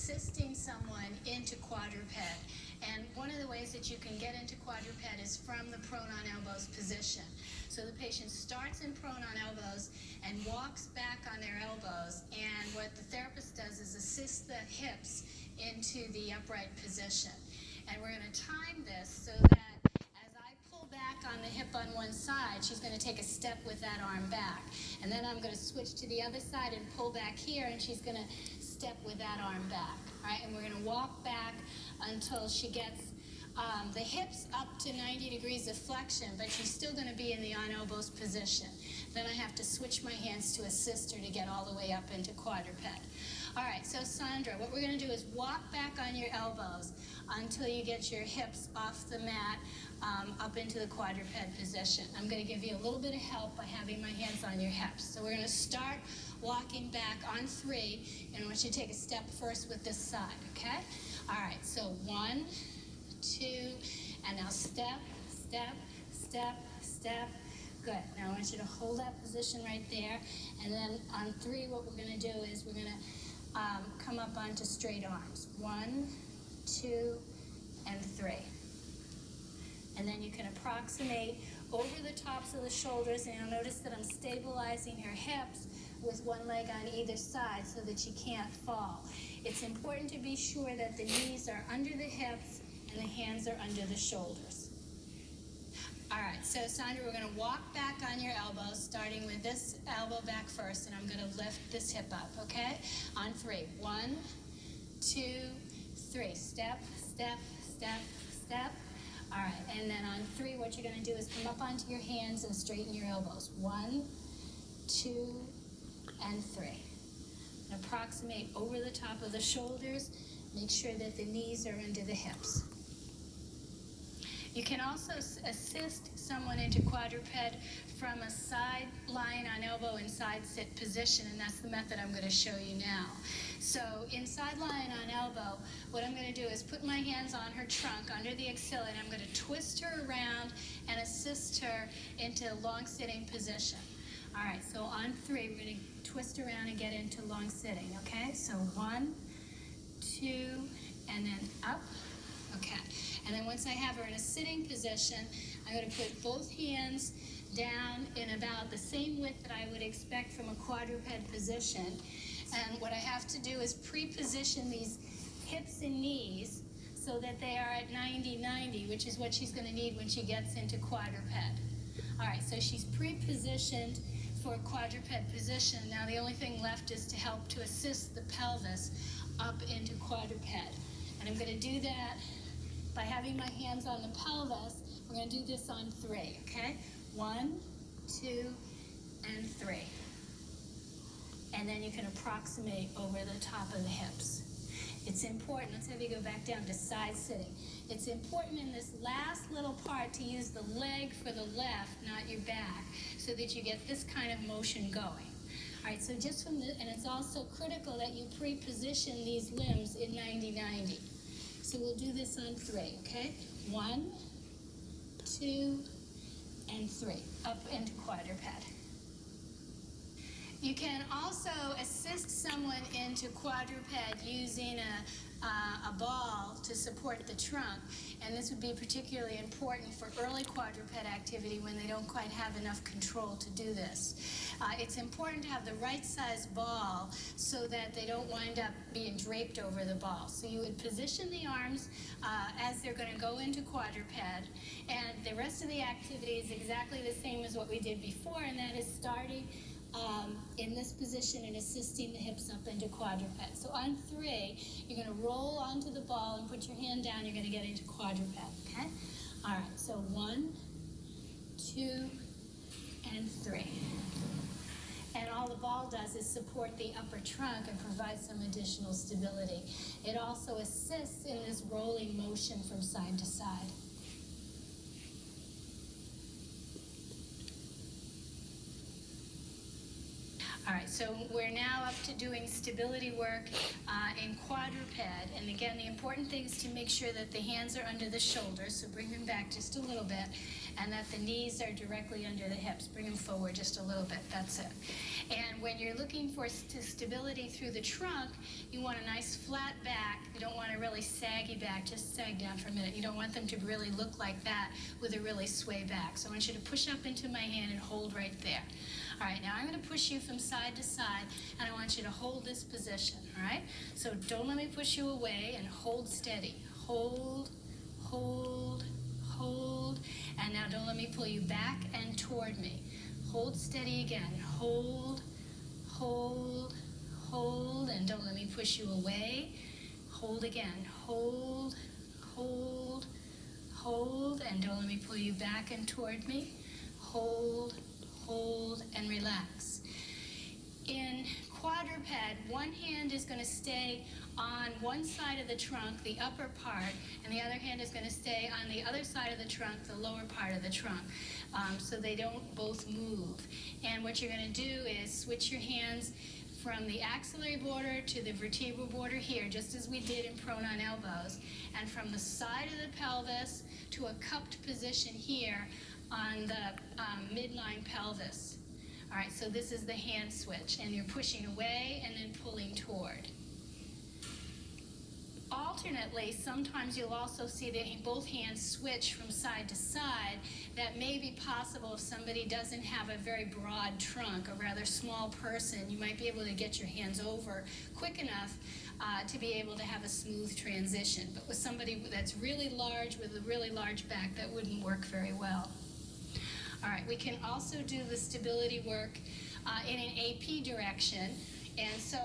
assisting someone into quadruped. And one of the ways that you can get into quadruped is from the prone on elbows position. So the patient starts in prone on elbows and walks back on their elbows, and what the therapist does is assist the hips into the upright position. And we're going to time this so that as I pull back on the hip on one side, she's going to take a step with that arm back. And then I'm going to switch to the other side and pull back here, and she's going to step with that arm back. All right, and we're going to walk back until she gets the hips up to 90 degrees of flexion, but she's still going to be in the on elbows position. Then I have to switch my hands to assist her to get all the way up into quadruped. All right, so Sandra, what we're going to do is walk back on your elbows until you get your hips off the mat up into the quadruped position. I'm going to give you a little bit of help by having my hands on your hips. So we're going to start walking back on 3, and I want you to take a step first with this side, okay? All right, so 1, 2, and now step, step, step, step. Good. Now I want you to hold that position right there, and then on 3, what we're going to do is we're going to come up onto straight arms. 1, 2, and 3. And then you can approximate over the tops of the shoulders, and you'll notice that I'm stabilizing her hips with one leg on either side so that she can't fall. It's important to be sure that the knees are under the hips and the hands are under the shoulders. All right, so Sandra, we're going to walk back on your elbows, starting with this elbow back first, and I'm going to lift this hip up, okay? On 3. 1, 2, 3. Step, step, step, step. All right, and then on 3, what you're going to do is come up onto your hands and straighten your elbows. 1, 2, and 3. And approximate over the top of the shoulders. Make sure that the knees are under the hips. You can also assist someone into quadruped from a side lying on elbow and side sit position, and that's the method I'm going to show you now. So in side lying on elbow, what I'm going to do is put my hands on her trunk under the axilla, and I'm going to twist her around and assist her into long sitting position. All right, so on 3, we're going to twist around and get into long sitting, okay? So 1, 2, and then up. Okay, and then once I have her in a sitting position, I'm going to put both hands down in about the same width that I would expect from a quadruped position. And what I have to do is pre-position these hips and knees so that they are at 90-90, which is what she's going to need when she gets into quadruped. All right, so she's pre-positioned for a quadruped position. Now the only thing left is to help to assist the pelvis up into quadruped. And I'm going to do that by having my hands on the pelvis. We're going to do this on 3, okay? 1, 2, and 3. And then you can approximate over the top of the hips. It's important, let's have you go back down to side sitting. It's important in this last little part to use the leg for the left, not your back, so that you get this kind of motion going. All right, so just from the, and it's also critical that you pre-position these limbs in 90-90. So we'll do this on 3, okay? 1, 2, and 3, up into quadruped. You can also assist someone into quadruped using a ball to support the trunk, and this would be particularly important for early quadruped activity when they don't quite have enough control to do this. It's important to have the right size ball so that they don't wind up being draped over the ball. So you would position the arms as they're going to go into quadruped, and the rest of the activity is exactly the same as what we did before, and that is starting in this position and assisting the hips up into quadruped. So on 3, you're going to roll onto the ball and put your hand down. You're going to get into quadruped, okay? All right, so 1, 2, and 3. And all the ball does is support the upper trunk and provide some additional stability. It also assists in this rolling motion from side to side. All right, so we're now up to doing stability work in quadruped. And again, the important thing is to make sure that the hands are under the shoulders, so bring them back just a little bit. and that the knees are directly under the hips. Bring them forward just a little bit, that's it. And when you're looking for stability through the trunk, you want a nice flat back. You don't want a really saggy back. Just sag down for a minute. You don't want them to really look like that with a really sway back. So I want you to push up into my hand and hold right there. All right, now I'm going to push you from side to side, and I want you to hold this position, all right? So don't let me push you away, and hold steady. Hold, hold, hold, and now don't let me pull you back and toward me. Hold steady again. Hold, hold, hold, and don't let me push you away. Hold again. Hold, hold, hold, and don't let me pull you back and toward me. Hold, hold, and relax. In quadruped, one hand is going to stay on one side of the trunk, the upper part, and the other hand is going to stay on the other side of the trunk, the lower part of the trunk, so they don't both move. And what you're going to do is switch your hands from the axillary border to the vertebral border here, just as we did in prone on elbows, and from the side of the pelvis to a cupped position here on the midline pelvis. All right, so this is the hand switch, and you're pushing away and then pulling toward. Alternately, sometimes you'll also see that both hands switch from side to side. That may be possible if somebody doesn't have a very broad trunk, a rather small person. You might be able to get your hands over quick enough to be able to have a smooth transition. But with somebody that's really large, with a really large back, that wouldn't work very well. All right, we can also do the stability work in an AP direction. And so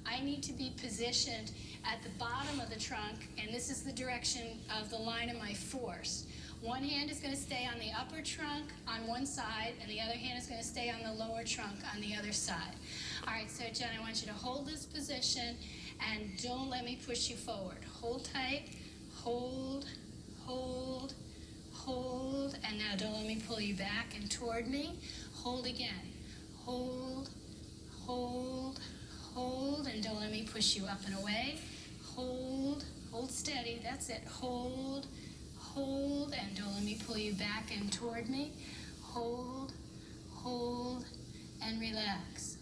I need to be positioned at the bottom of the trunk, and this is the direction of the line of my force. One hand is going to stay on the upper trunk on one side, and the other hand is going to stay on the lower trunk on the other side. All right, so Jen, I want you to hold this position, and don't let me push you forward. Hold tight, hold, hold, hold, and now don't let me pull you back and toward me. Hold again. Hold, hold, hold, and don't let me push you up and away. Hold, hold steady, that's it. Hold, hold, and don't let me pull you back and toward me. Hold, hold, and relax.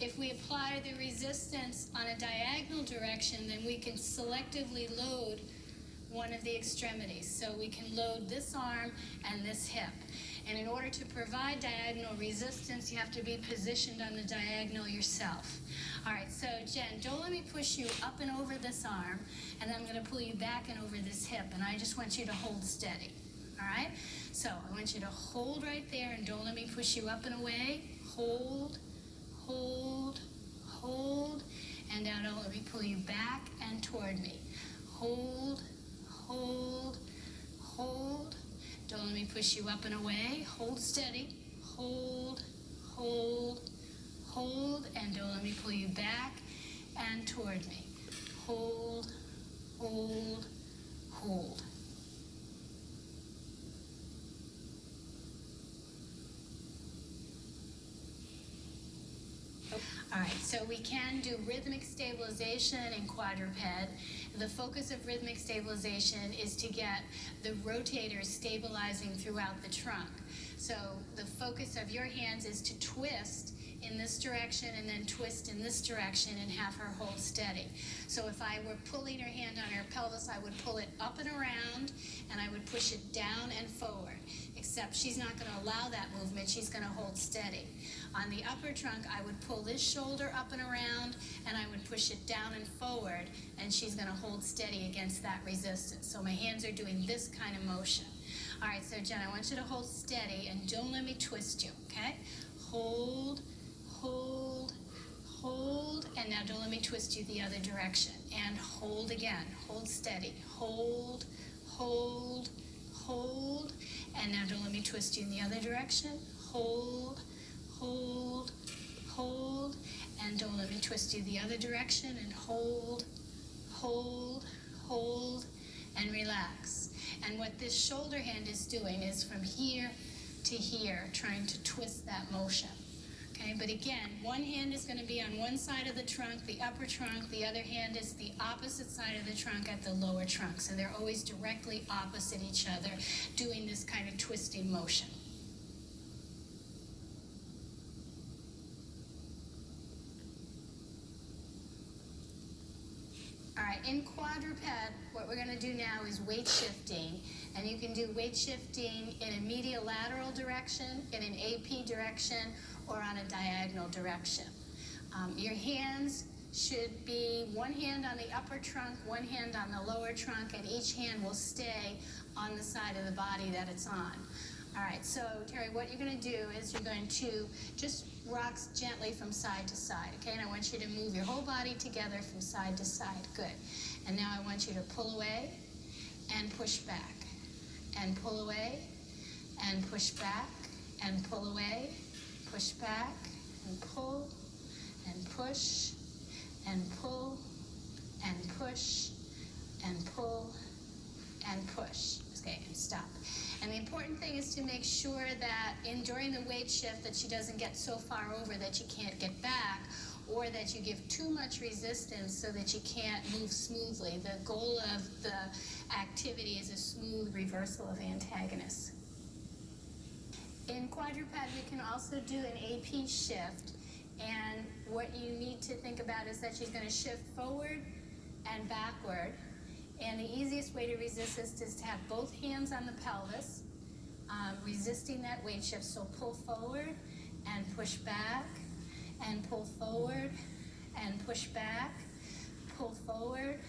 If we apply the resistance on a diagonal direction, then we can selectively load one of the extremities. So we can load this arm and this hip. And in order to provide diagonal resistance, you have to be positioned on the diagonal yourself. All right, so Jen, don't let me push you up and over this arm, and then I'm going to pull you back and over this hip, and I just want you to hold steady. All right? So I want you to hold right there, and don't let me push you up and away. Hold, hold, hold, and now don't let me pull you back and toward me. Hold, hold, hold. Don't let me push you up and away. Hold steady. Hold, hold, hold, and don't let me pull you back and toward me. Hold, hold, hold. All right, so we can do rhythmic stabilization in quadruped. The focus of rhythmic stabilization is to get the rotators stabilizing throughout the trunk. So the focus of your hands is to twist in this direction and then twist in this direction and have her hold steady. So if I were pulling her hand on her pelvis, I would pull it up and around, and I would push it down and forward. Except she's not going to allow that movement. She's going to hold steady. On the upper trunk, I would pull this shoulder up and around, and I would push it down and forward, and she's going to hold steady against that resistance. So my hands are doing this kind of motion. All right, so Jen, I want you to hold steady, and don't let me twist you, okay? Hold, hold, hold, and now don't let me twist you the other direction. And hold again. Hold steady. Hold, hold, hold, and now don't let me twist you in the other direction. Hold, hold, hold, and don't let me twist you the other direction, and hold, hold, hold, and relax. And what this shoulder hand is doing is from here to here, trying to twist that motion. Okay, but again, one hand is going to be on one side of the trunk, the upper trunk, the other hand is the opposite side of the trunk at the lower trunk. So they're always directly opposite each other, doing this kind of twisting motion. All right, in quadruped, what we're going to do now is weight shifting. And you can do weight shifting in a medial lateral direction, in an AP direction, or on a diagonal direction. Your hands should be one hand on the upper trunk, one hand on the lower trunk, and each hand will stay on the side of the body that it's on. All right, so Terry, what you're going to do is you're going to just rock gently from side to side, okay? And I want you to move your whole body together from side to side. Good. And now I want you to pull away and push back, and pull away and push back, and pull away, push back, and pull, and push, and pull, and push, and pull, and push. Okay, and stop. And the important thing is to make sure that during the weight shift that she doesn't get so far over that you can't get back, or that you give too much resistance so that you can't move smoothly. The goal of the activity is a smooth reversal of antagonists. In quadruped, we can also do an AP shift. And what you need to think about is that she's going to shift forward and backward. And the easiest way to resist this is to have both hands on the pelvis, resisting that weight shift. So pull forward and push back, and pull forward and push back, pull forward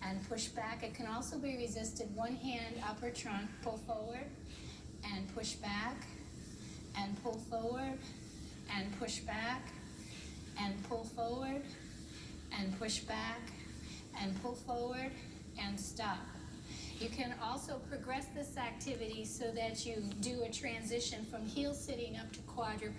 and push back. It can also be resisted one hand upper trunk, pull forward and push back, and pull forward and push back, and pull forward and push back, and pull forward and stop. You can also progress this activity so that you do a transition from heel sitting up to quadruped.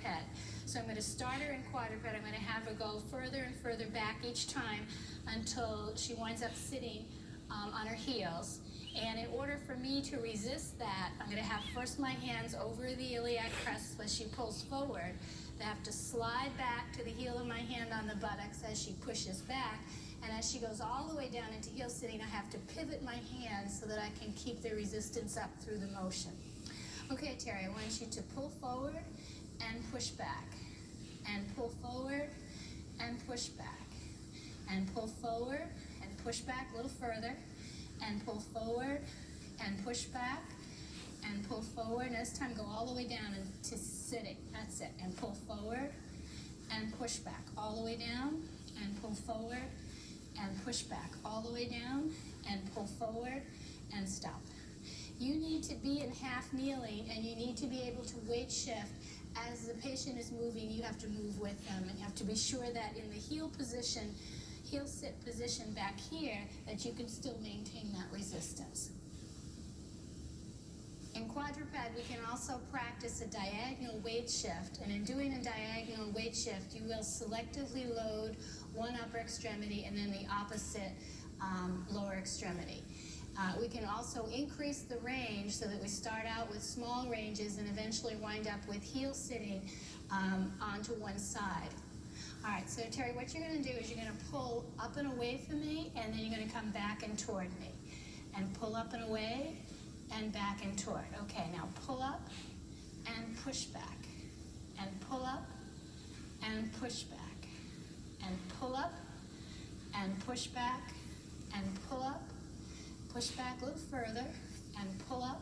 So I'm going to start her in quadruped. I'm going to have her go further and further back each time until she winds up sitting on her heels. And in order for me to resist that, I'm going to have first my hands over the iliac crest as she pulls forward. I have to slide back to the heel of my hand on the buttocks as she pushes back. And as she goes all the way down into heel sitting, I have to pivot my hands so that I can keep the resistance up through the motion. Okay, Terry, I want you to pull forward and push back, and pull forward and push back, and pull forward and push back a little further, and pull forward and push back, and pull forward. And this time go all the way down to sitting. That's it. And pull forward and push back all the way down, and pull forward and push back all the way down, and pull forward and stop. You need to be in half kneeling, and you need to be able to weight shift. As the patient is moving, you have to move with them, and you have to be sure that in the heel position, heel sit position back here, that you can still maintain that resistance. In quadruped, we can also practice a diagonal weight shift, and in doing a diagonal weight shift, you will selectively load one upper extremity and then the opposite lower extremity. We can also increase the range so that we start out with small ranges and eventually wind up with heel sitting onto one side. All right, so Terry, what you're going to do is you're going to pull up and away from me, and then you're going to come back and toward me. And pull up and away, and back and toward. Okay, now pull up and push back, and pull up and push back, and pull up and push back, and pull up, push back a little further, and pull up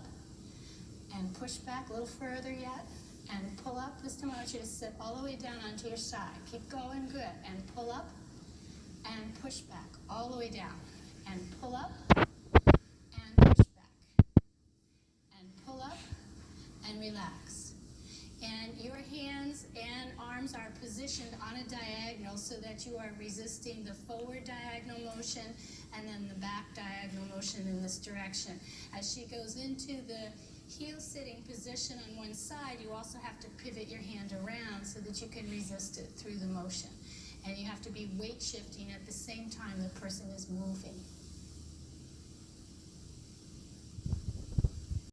and push back a little further yet, and pull up. This time I want you to sit all the way down onto your side. Keep going, good, and pull up and push back all the way down, and pull up and push back, and pull up and relax. And your hands and arms are positioned on a diagonal so that you are resisting the forward diagonal motion and then the back diagonal motion in this direction. As she goes into the heel sitting position on one side, you also have to pivot your hand around so that you can resist it through the motion. And you have to be weight shifting at the same time the person is moving.